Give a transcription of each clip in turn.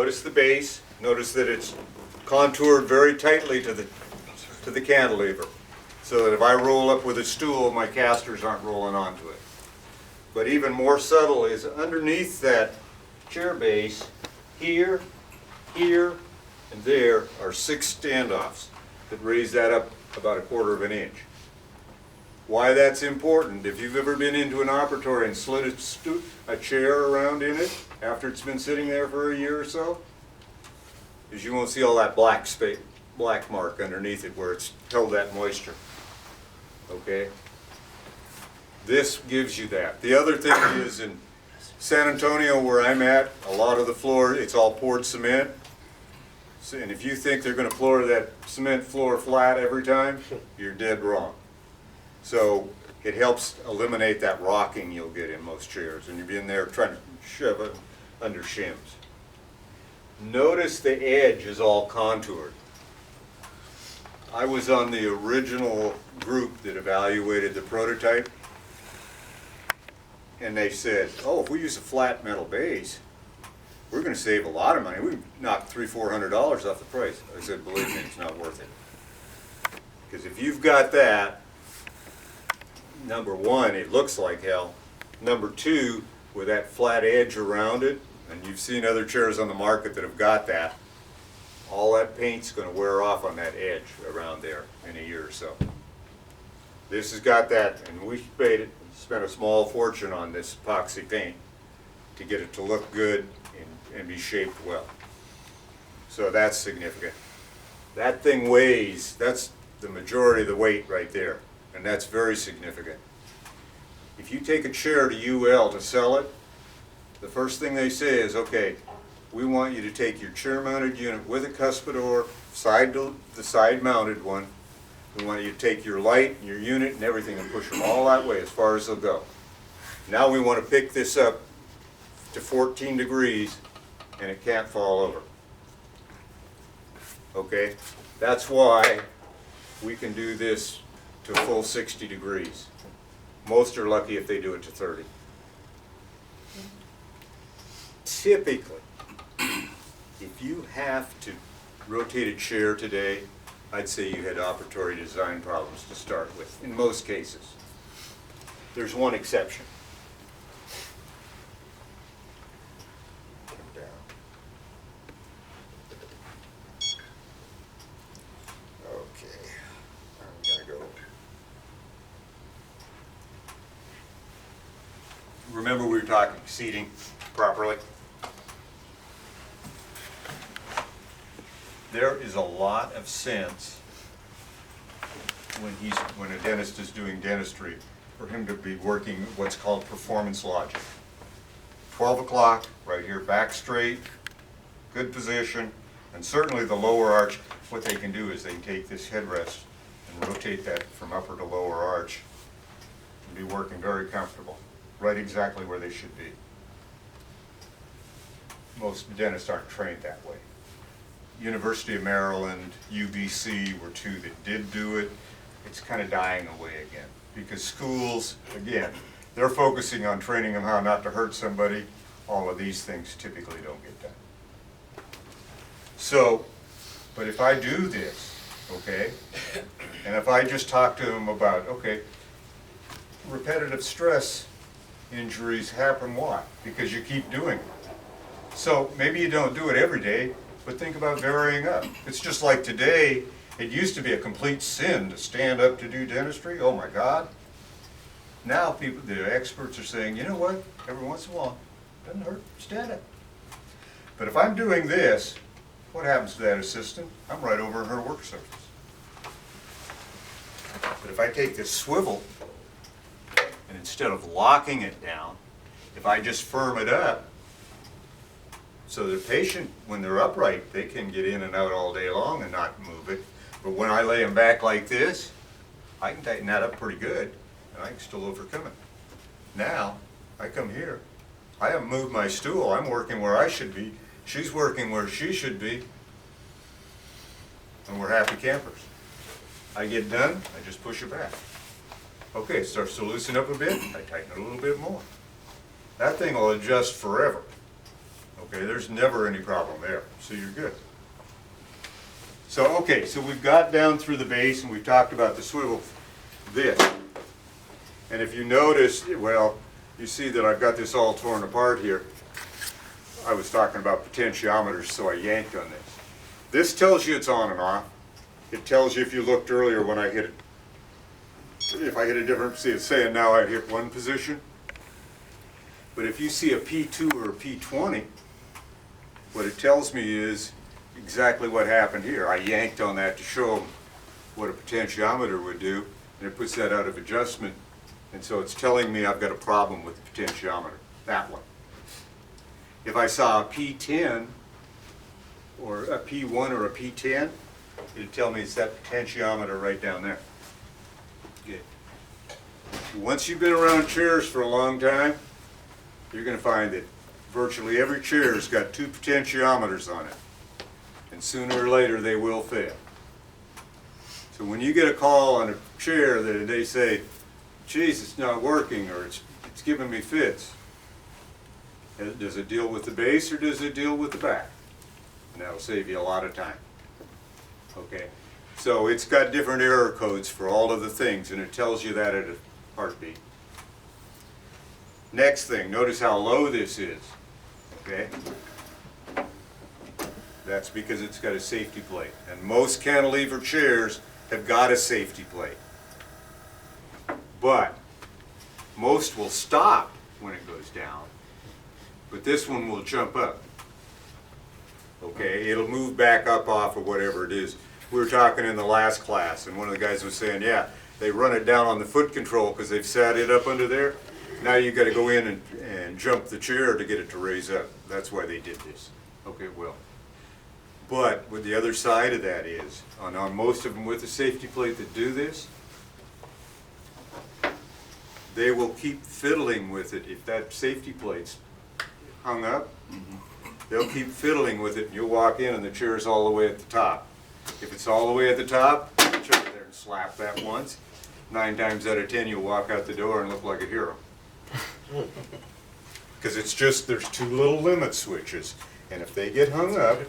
Notice the base. Notice that it's contoured very tightly to the cantilever, so that if I roll up with a stool, my casters aren't rolling onto it. But even more subtle is underneath that chair base, here, here, and there are 6 standoffs that raise that up about 1/4 of an inch. Why that's important, if you've ever been into an operatory and slid a chair around in it after it's been sitting there for a year or so, is you won't see all that black mark underneath it where it's held that moisture. Okay? This gives you that. The other thing is in San Antonio where I'm at, a lot of the floor, it's all poured cement. So, and if you think they're going to floor that cement floor flat every time, you're dead wrong. So it helps eliminate that rocking you'll get in most chairs, and you'll be in there trying to shove it under shims. Notice the edge is all contoured. I was on the original group that evaluated the prototype, and they said, oh, if we use a flat metal base, we're going to save a lot of money. We knocked $300-400 off the price. I said, believe me, it's not worth it. Because if you've got that, number one, it looks like hell. Number two, with that flat edge around it, and you've seen other chairs on the market that have got that, all that paint's going to wear off on that edge around there in a year or so. This has got that, and we spent a small fortune on this epoxy paint to get it to look good and be shaped well. So that's significant. That thing weighs, that's the majority of the weight right there, and that's very significant. If you take a chair to UL to sell it, the first thing they say is, okay, we want you to take your chair-mounted unit with a cuspidor, the side-mounted one. We want you to take your light and your unit and everything and push them all that way as far as they'll go. Now we want to pick this up to 14 degrees and it can't fall over. Okay? That's why we can do this to full 60 degrees. Most are lucky if they do it to 30. Typically, if you have to rotate a chair today, I'd say you had operatory design problems to start with, in most cases. There's one exception. Come down. Okay, I'm gonna go. Remember we were talking seating properly? There is a lot of sense when a dentist is doing dentistry for him to be working what's called performance logic. 12 o'clock, right here, back straight, good position, and certainly the lower arch, what they can do is they can take this headrest and rotate that from upper to lower arch and be working very comfortable, right exactly where they should be. Most dentists aren't trained that way. University of Maryland, UBC were two that did do it. It's kind of dying away again because schools, again, they're focusing on training them how not to hurt somebody. All of these things typically don't get done. So, but if I do this, okay, and if I just talk to them about, okay, repetitive stress injuries happen, why? Because you keep doing it. So maybe you don't do it every day, but think about varying up. It's just like today, it used to be a complete sin to stand up to do dentistry. Oh my God. Now people, the experts are saying, you know what, every once in a while, it doesn't hurt, stand up. But if I'm doing this, what happens to that assistant? I'm right over her work surface. But if I take this swivel, and instead of locking it down, if I just firm it up, so the patient, when they're upright, they can get in and out all day long and not move it. But when I lay them back like this, I can tighten that up pretty good, and I can still overcome it. Now, I come here. I haven't moved my stool. I'm working where I should be. She's working where she should be. And we're happy campers. I get done, I just push it back. Okay, it starts to loosen up a bit. I tighten it a little bit more. That thing will adjust forever. Okay, there's never any problem there, so you're good. So, okay, so we've got down through the base and we've talked about the swivel, this. And if you notice, well, you see that I've got this all torn apart here. I was talking about potentiometers, so I yanked on this. This tells you it's on and off. It tells you if you looked earlier when I hit it, if I hit a different, see it's saying now I hit one position. But if you see a P2 or a P20, what it tells me is exactly what happened here. I yanked on that to show them what a potentiometer would do, and it puts that out of adjustment. And so it's telling me I've got a problem with the potentiometer, that one. If I saw a P10 or a P1 or a P10, it'd tell me it's that potentiometer right down there. Good. Once you've been around chairs for a long time, you're going to find that virtually every chair's got two potentiometers on it. And sooner or later they will fail. So when you get a call on a chair that they say, geez, it's not working, or it's giving me fits, does it deal with the base or does it deal with the back? And that'll save you a lot of time. Okay, so it's got different error codes for all of the things, and it tells you that at a heartbeat. Next thing, notice how low this is. Okay, that's because it's got a safety plate, and most cantilever chairs have got a safety plate. But most will stop when it goes down, but this one will jump up. Okay, it'll move back up off of whatever it is. We were talking in the last class, and one of the guys was saying, yeah, they run it down on the foot control because they've sat it up under there. Now you got to go in and jump the chair to get it to raise up. That's why they did this. Okay, well. But what the other side of that is, on most of them with the safety plate that do this, they will keep fiddling with it. If that safety plate's hung up, they'll keep fiddling with it, and you'll walk in and the chair's all the way at the top. If it's all the way at the top, reach over there and slap that once. 9 times out of 10 you'll walk out the door and look like a hero. Because it's just, there's 2 little limit switches, and if they get hung up,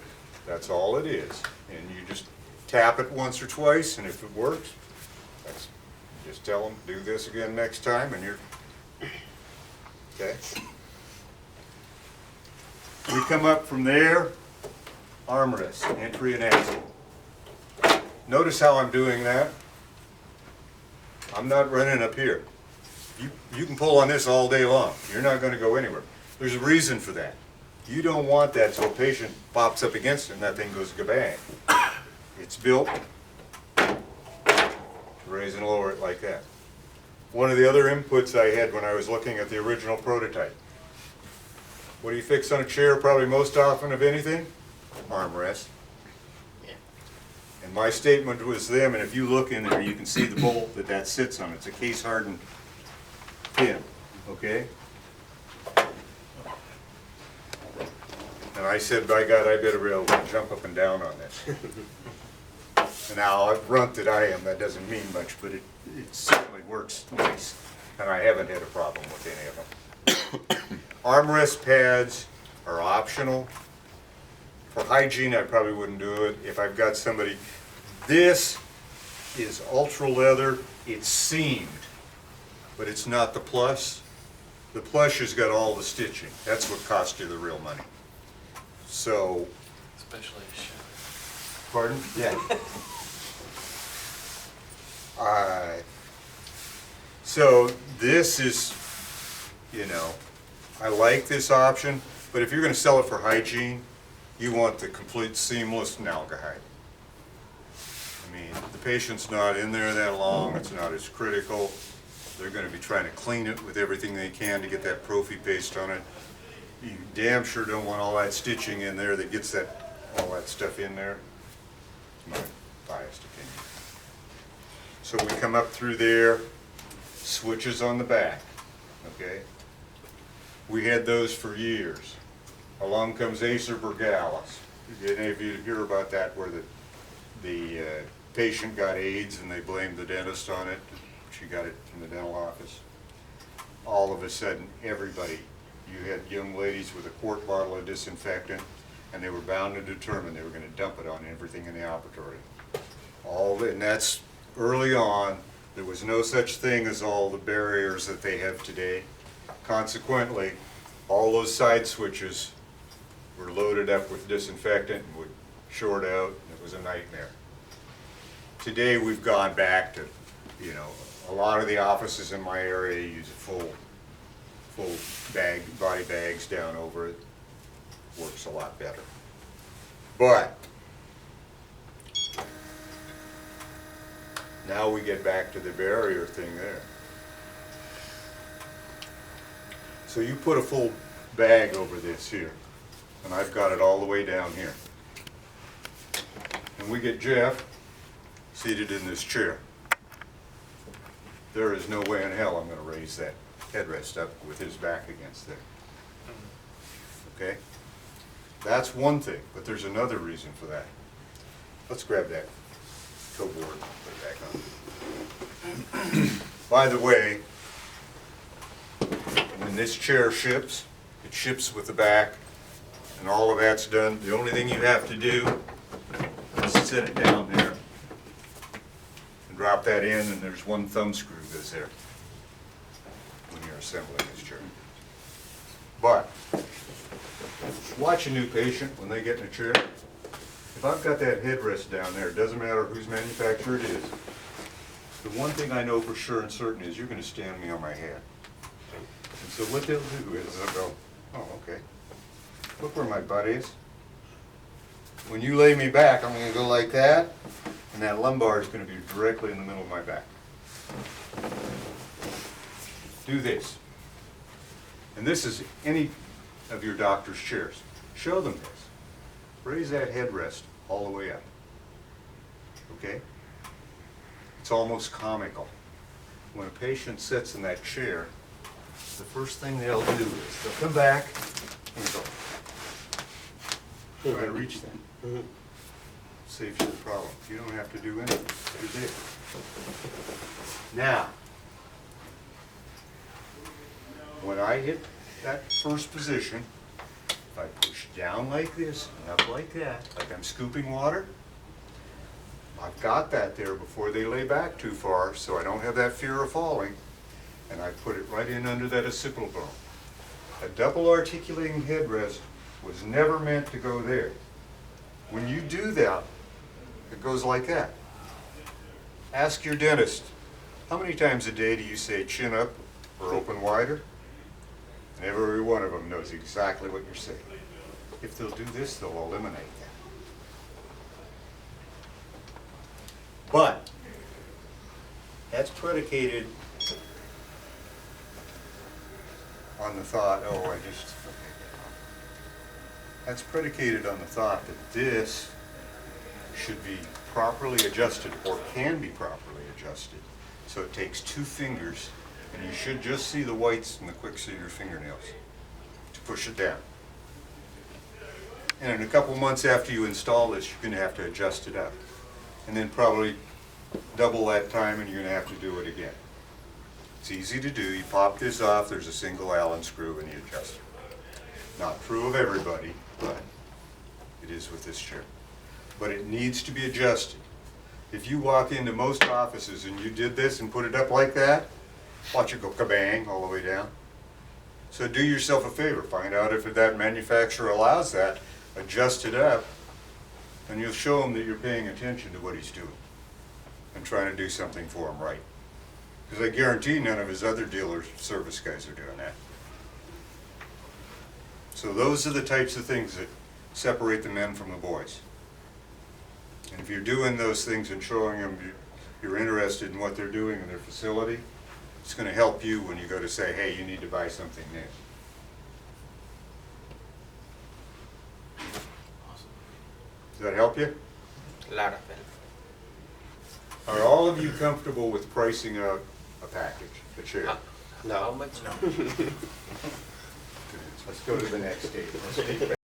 that's all it is. And you just tap it once or twice, and if it works, that's, just tell them, do this again next time, and you're, okay? We come up from there, armrest, entry and exit. Notice how I'm doing that. I'm not running up here. You can pull on this all day long. You're not going to go anywhere. There's a reason for that. You don't want that so a patient pops up against it and that thing goes kabang. It's built to raise and lower it like that. One of the other inputs I had when I was looking at the original prototype. What do you fix on a chair probably most often of anything? Armrest. And my statement was them, and if you look in there, you can see the bolt that sits on. It's a case-hardened pin, okay? And I said, by God, I better be able to jump up and down on this. And now, runt that I am, that doesn't mean much, but it certainly works nice. And I haven't had a problem with any of them. Armrest pads are optional. For hygiene, I probably wouldn't do it. If I've got somebody, this is ultra leather, it's seamed, but it's not the plush. The plush has got all the stitching. That's what cost you the real money. So. Especially a show. Pardon? Yeah. So this is, you know, I like this option, but if you're going to sell it for hygiene, you want the complete seamless aldehyde. I mean, the patient's not in there that long, it's not as critical. They're going to be trying to clean it with everything they can to get that prophy paste on it. You damn sure don't want all that stitching in there that gets all that stuff in there. It's my biased opinion. So we come up through there, switches on the back, okay? We had those for years. Along comes Acer Burgalis. Did any of you hear about that, where the patient got AIDS and they blamed the dentist on it? She got it from the dental office. All of a sudden, everybody you had young ladies with a quart bottle of disinfectant, and they were bound and determined they were gonna dump it on everything in the operatory. And that's early on. There was no such thing as all the barriers that they have today. Consequently, all those side switches were loaded up with disinfectant and would short out, and it was a nightmare. Today, we've gone back to, you know, a lot of the offices in my area use full body bags down over it. Works a lot better. But now we get back to the barrier thing there. So you put a full bag over this here, and I've got it all the way down here. And we get Jeff seated in this chair. There is no way in hell I'm gonna raise that headrest up with his back against there. Okay? That's one thing, but there's another reason for that. Let's grab that toe board and put it back on. By the way, when this chair ships, it ships with the back, and all of that's done. The only thing you have to do is set it down there and drop that in, and there's one thumb screw goes there when you're assembling this chair. But watch a new patient when they get in a chair. If I've got that headrest down there, it doesn't matter whose manufacturer it is. The one thing I know for sure and certain is you're going to stand me on my head. And so what they'll do is they'll go, oh, okay. Look where my butt is. When you lay me back, I'm going to go like that, and that lumbar is going to be directly in the middle of my back. Do this. And this is any of your doctor's chairs. Show them this. Raise that headrest all the way up. Okay? It's almost comical. When a patient sits in that chair, the first thing they'll do is they'll come back and go. Try to reach them. Saves you the problem. You don't have to do anything. You're there. Now, when I hit that first position, if I push down like this and up like that, like I'm scooping water, I've got that there before they lay back too far, so I don't have that fear of falling, and I put it right in under that occipital bone. A double articulating headrest was never meant to go there. When you do that, it goes like that. Ask your dentist, how many times a day do you say chin up or open wider? And every one of them knows exactly what you're saying. If they'll do this, they'll eliminate that. But that's predicated on the thought, that's predicated on the thought that this should be properly adjusted or can be properly adjusted. So it takes two fingers, and you should just see the whites and the quicks of your fingernails to push it down. And in a couple months after you install this, you're going to have to adjust it up. And then probably double that time, and you're going to have to do it again. It's easy to do. You pop this off, there's a single Allen screw, and you adjust it. Not true of everybody, but it is with this chair. But it needs to be adjusted. If you walk into most offices and you did this and put it up like that, watch it go kabang all the way down. So do yourself a favor, find out if that manufacturer allows that, adjust it up, and you'll show him that you're paying attention to what he's doing and trying to do something for him right. Because I guarantee none of his other dealer service guys are doing that. So those are the types of things that separate the men from the boys. And if you're doing those things and showing them you're interested in what they're doing in their facility, it's going to help you when you go to say, hey, you need to buy something new. Does that help you? A lot of it. Are all of you comfortable with pricing out a package, a chair? How much? Let's go to the next stage. Let's take